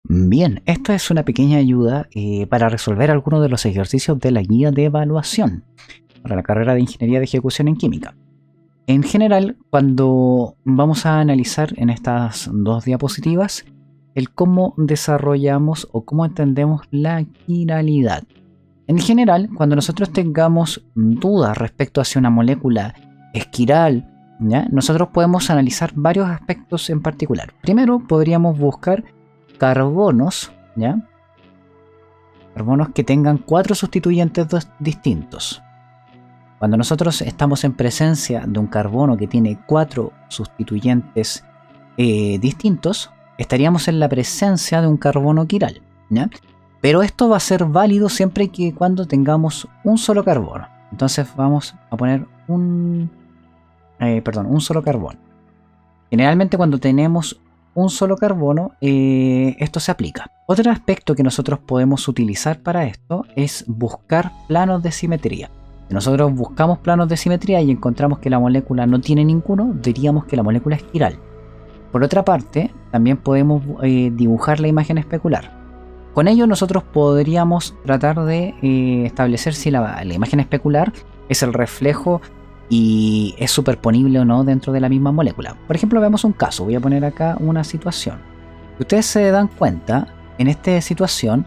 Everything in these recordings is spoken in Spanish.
Bien, esta es una pequeña ayuda para resolver algunos de los ejercicios de la guía de evaluación para la carrera de Ingeniería de Ejecución en Química. En general, cuando vamos a analizar en estas dos diapositivas el cómo desarrollamos o cómo entendemos la quiralidad. En general, cuando nosotros tengamos dudas respecto a si una molécula es quiral, ¿ya? Nosotros podemos analizar varios aspectos en particular. Primero, podríamos buscar carbonos, ¿ya? Carbonos que tengan 4 sustituyentes distintos. Cuando nosotros estamos en presencia de un carbono que tiene 4 sustituyentes distintos, estaríamos en la presencia de un carbono quiral, ¿ya? Pero esto va a ser válido siempre y cuando tengamos un solo carbono. Entonces vamos a poner un solo carbono. Generalmente cuando tenemos un solo carbono, esto se aplica. Otro aspecto que nosotros podemos utilizar para esto es buscar planos de simetría. Si nosotros buscamos planos de simetría y encontramos que la molécula no tiene ninguno, diríamos que la molécula es quiral. Por otra parte, también podemos dibujar la imagen especular. Con ello nosotros podríamos tratar de establecer si la imagen especular es el reflejo y es superponible o no dentro de la misma molécula. Por ejemplo, veamos un caso. Voy a poner acá una situación. Si ustedes se dan cuenta, en esta situación,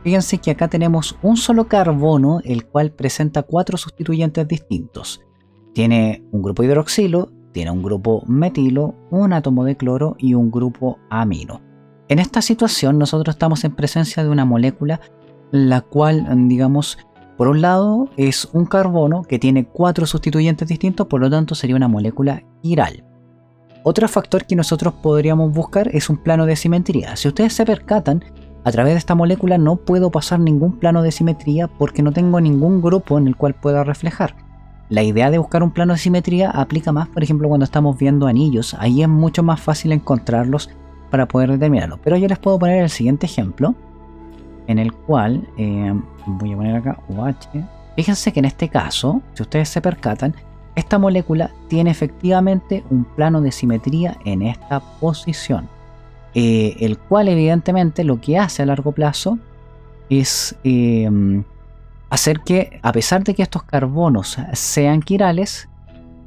fíjense que acá tenemos un solo carbono, el cual presenta 4 sustituyentes distintos. Tiene un grupo hidroxilo, tiene un grupo metilo, un átomo de cloro y un grupo amino. En esta situación nosotros estamos en presencia de una molécula la cual, digamos, por un lado es un carbono que tiene 4 sustituyentes distintos, por lo tanto sería una molécula quiral. Otro factor que nosotros podríamos buscar es un plano de simetría. Si ustedes se percatan, a través de esta molécula no puedo pasar ningún plano de simetría porque no tengo ningún grupo en el cual pueda reflejar. La idea de buscar un plano de simetría aplica más, por ejemplo, cuando estamos viendo anillos. Ahí es mucho más fácil encontrarlos para poder determinarlo. Pero yo les puedo poner el siguiente ejemplo, en el cual voy a poner acá OH. Fíjense que en este caso, si ustedes se percatan, esta molécula tiene efectivamente un plano de simetría en esta posición, el cual evidentemente lo que hace a largo plazo es hacer que, a pesar de que estos carbonos sean quirales,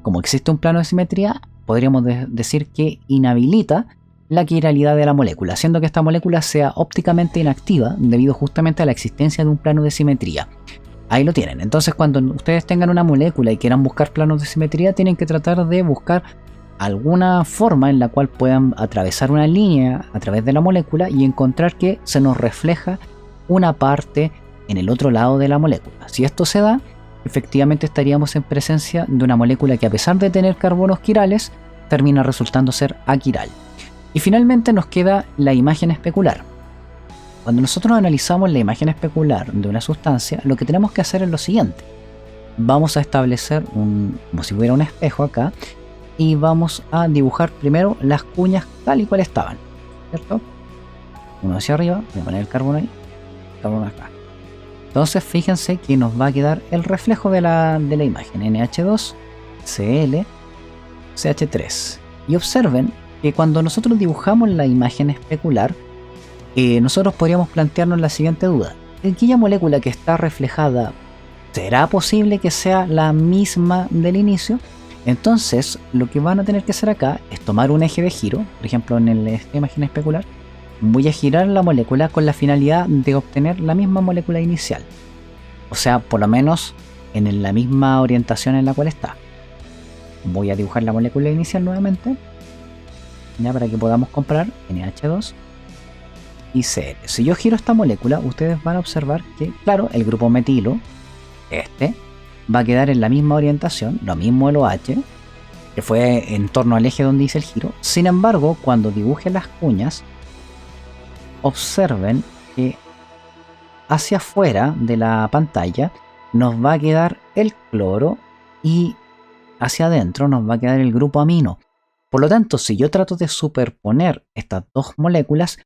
como existe un plano de simetría, podríamos decir que inhabilita la quiralidad de la molécula, haciendo que esta molécula sea ópticamente inactiva debido justamente a la existencia de un plano de simetría. Ahí lo tienen. Entonces, cuando ustedes tengan una molécula y quieran buscar planos de simetría, tienen que tratar de buscar alguna forma en la cual puedan atravesar una línea a través de la molécula y encontrar que se nos refleja una parte en el otro lado de la molécula. Si esto se da, efectivamente estaríamos en presencia de una molécula que, a pesar de tener carbonos quirales, termina resultando ser aquiral. Y finalmente nos queda la imagen especular. Cuando nosotros analizamos la imagen especular de una sustancia, lo que tenemos que hacer es lo siguiente. Vamos a establecer como si hubiera un espejo acá, y vamos a dibujar primero las cuñas tal y cual estaban, ¿cierto? Uno hacia arriba, voy a poner el carbono ahí, el carbono acá. Entonces fíjense que nos va a quedar el reflejo de la imagen, NH2, Cl, CH3. Y observen que cuando nosotros dibujamos la imagen especular, nosotros podríamos plantearnos la siguiente duda. ¿Aquella molécula que está reflejada, será posible que sea la misma del inicio? Entonces, lo que van a tener que hacer acá es tomar un eje de giro. Por ejemplo, en esta imagen especular, voy a girar la molécula con la finalidad de obtener la misma molécula inicial. O sea, por lo menos en la misma orientación en la cual está. Voy a dibujar la molécula inicial nuevamente, ya, para que podamos comparar NH2 y Cl. Si yo giro esta molécula, ustedes van a observar que, claro, el grupo metilo, va a quedar en la misma orientación, lo mismo el OH, que fue en torno al eje donde hice el giro. Sin embargo, cuando dibuje las cuñas, observen que hacia afuera de la pantalla nos va a quedar el cloro y hacia adentro nos va a quedar el grupo amino. Por lo tanto, si yo trato de superponer estas dos moléculas,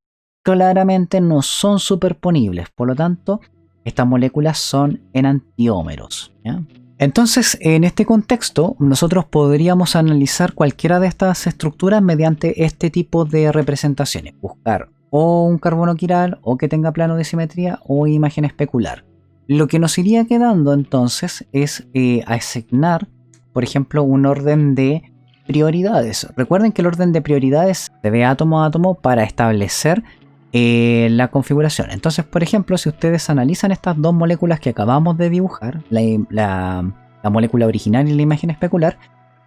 claramente no son superponibles. Por lo tanto, estas moléculas son enantiómeros, ¿ya? Entonces, en este contexto, nosotros podríamos analizar cualquiera de estas estructuras mediante este tipo de representaciones. Buscar o un carbono quiral, o que tenga plano de simetría, o imagen especular. Lo que nos iría quedando entonces es asignar, por ejemplo, un orden de prioridades. Recuerden que el orden de prioridades se ve átomo a átomo para establecer la configuración. Entonces, por ejemplo, si ustedes analizan estas dos moléculas que acabamos de dibujar, la molécula original y la imagen especular,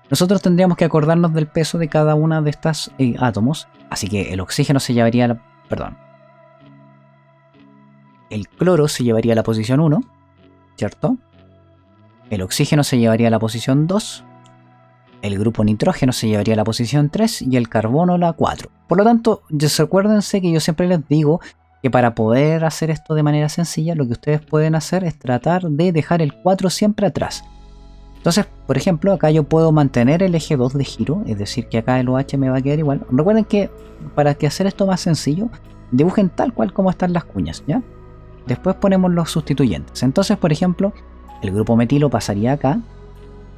nosotros tendríamos que acordarnos del peso de cada una de estas átomos. Así que el oxígeno se llevaría el cloro se llevaría a la posición 1, ¿cierto? El oxígeno se llevaría a la posición 2, el grupo nitrógeno se llevaría a la posición 3 y el carbono a la 4. Por lo tanto, recuérdense que yo siempre les digo que para poder hacer esto de manera sencilla, lo que ustedes pueden hacer es tratar de dejar el 4 siempre atrás. Entonces, por ejemplo, acá yo puedo mantener el eje 2 de giro, es decir, que acá el OH me va a quedar igual. Recuerden que para que hacer esto más sencillo, dibujen tal cual como están las cuñas, ¿ya? Después ponemos los sustituyentes. Entonces, por ejemplo, el grupo metilo pasaría acá,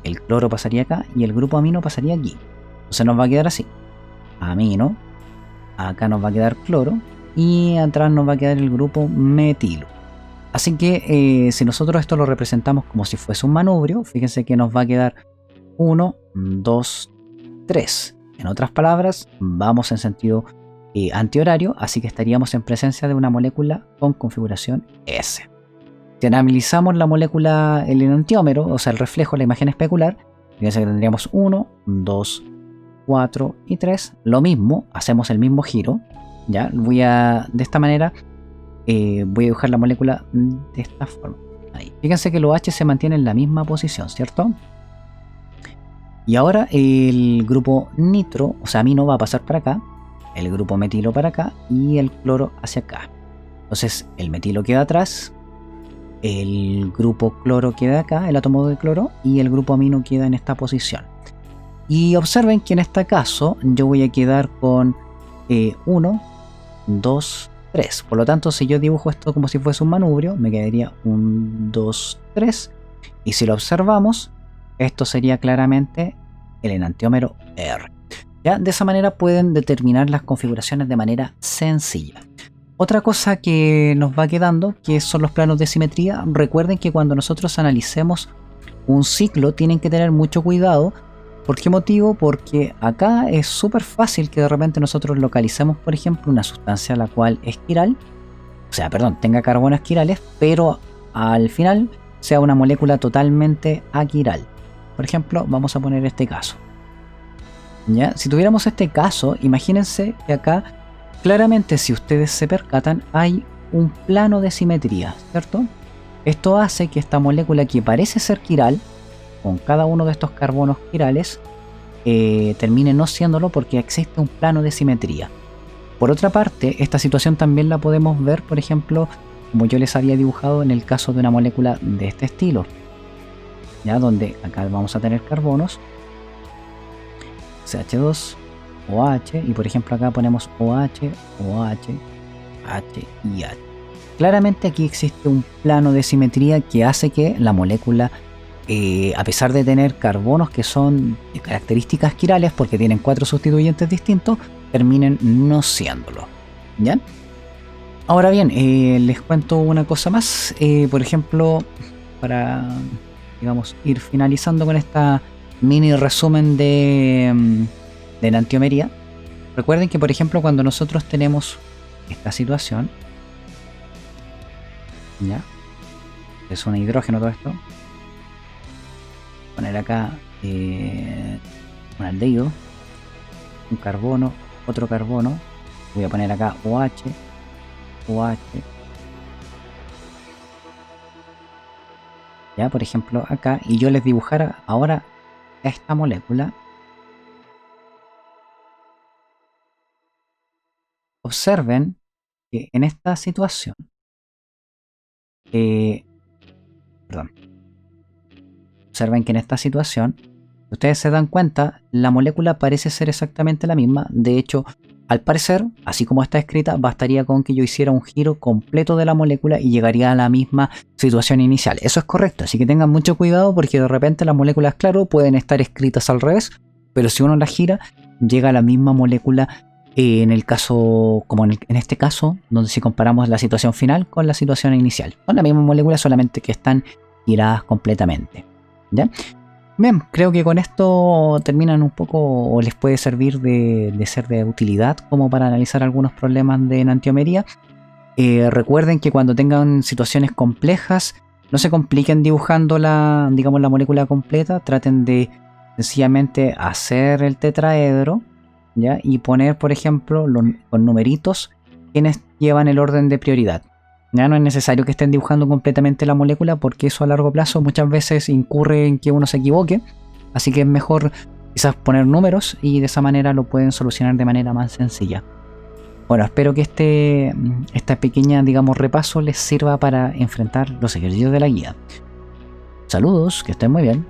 el cloro pasaría acá y el grupo amino pasaría aquí. Entonces nos va a quedar así. Amino, acá nos va a quedar cloro y atrás nos va a quedar el grupo metilo. Así que si nosotros esto lo representamos como si fuese un manubrio, fíjense que nos va a quedar 1, 2, 3. En otras palabras, vamos en sentido antihorario, así que estaríamos en presencia de una molécula con configuración S. Si analizamos la molécula, el enantiómero, o sea el reflejo, la imagen especular, fíjense que tendríamos 1, 2, 4 y 3. Lo mismo, hacemos el mismo giro. ¿Ya? De esta manera voy a dibujar la molécula de esta forma. Ahí. Fíjense que el OH se mantiene en la misma posición, ¿cierto? Y ahora el grupo nitro, o sea amino, va a pasar para acá, el grupo metilo para acá y el cloro hacia acá. Entonces el metilo queda atrás, el grupo cloro queda acá, el átomo de cloro, y el grupo amino queda en esta posición. Y observen que en este caso yo voy a quedar con 1, 2, 3. Por lo tanto, si yo dibujo esto como si fuese un manubrio, me quedaría 1, 2, 3. Y si lo observamos, esto sería claramente el enantiómero R. ¿Ya? De esa manera pueden determinar las configuraciones de manera sencilla. Otra cosa que nos va quedando, que son los planos de simetría. Recuerden que cuando nosotros analicemos un ciclo, tienen que tener mucho cuidado. ¿Por qué motivo? Porque acá es súper fácil que de repente nosotros localicemos, por ejemplo, una sustancia la cual es quiral, tenga carbonos quirales, pero al final sea una molécula totalmente aquiral. Por ejemplo, vamos a poner este caso. ¿Ya? Si tuviéramos este caso, imagínense que acá, claramente, si ustedes se percatan, hay un plano de simetría, ¿cierto? Esto hace que esta molécula que parece ser quiral, con cada uno de estos carbonos quirales, termine no siéndolo porque existe un plano de simetría. Por otra parte, esta situación también la podemos ver, por ejemplo, como yo les había dibujado en el caso de una molécula de este estilo, ya donde acá vamos a tener carbonos, CH2, OH, y por ejemplo acá ponemos OH, OH, H y H. Claramente aquí existe un plano de simetría que hace que la molécula, a pesar de tener carbonos que son de características quirales porque tienen 4 sustituyentes distintos, terminen no siéndolo. ¿Ya? Ahora bien, les cuento una cosa más. Por ejemplo, para, digamos, ir finalizando con esta mini resumen de enantiomería. Recuerden que, por ejemplo, cuando nosotros tenemos esta situación, ¿ya? Es un hidrógeno todo esto. Poner acá un aldehído, un carbono, otro carbono. Voy a poner acá OH, OH. Ya, por ejemplo, acá, y yo les dibujara ahora esta molécula. Observen que en esta situación, observen que en esta situación, si ustedes se dan cuenta, la molécula parece ser exactamente la misma. De hecho, al parecer, así como está escrita, bastaría con que yo hiciera un giro completo de la molécula y llegaría a la misma situación inicial. Eso es correcto, así que tengan mucho cuidado porque de repente las moléculas, claro, pueden estar escritas al revés, pero si uno las gira, llega a la misma molécula En el caso, como en este caso, donde si comparamos la situación final con la situación inicial. Son las mismas moléculas, solamente que están giradas completamente. ¿Ya? Bien, creo que con esto terminan un poco, o les puede servir de ser de utilidad como para analizar algunos problemas de enantiomería. Recuerden que cuando tengan situaciones complejas, no se compliquen dibujando digamos, la molécula completa. Traten de sencillamente hacer el tetraedro, ¿ya? Y poner, por ejemplo, con numeritos quienes llevan el orden de prioridad. Ya no es necesario que estén dibujando completamente la molécula, porque eso a largo plazo muchas veces incurre en que uno se equivoque. Así que es mejor quizás poner números y de esa manera lo pueden solucionar de manera más sencilla. Bueno, espero que esta pequeña, digamos, repaso les sirva para enfrentar los ejercicios de la guía. Saludos, que estén muy bien.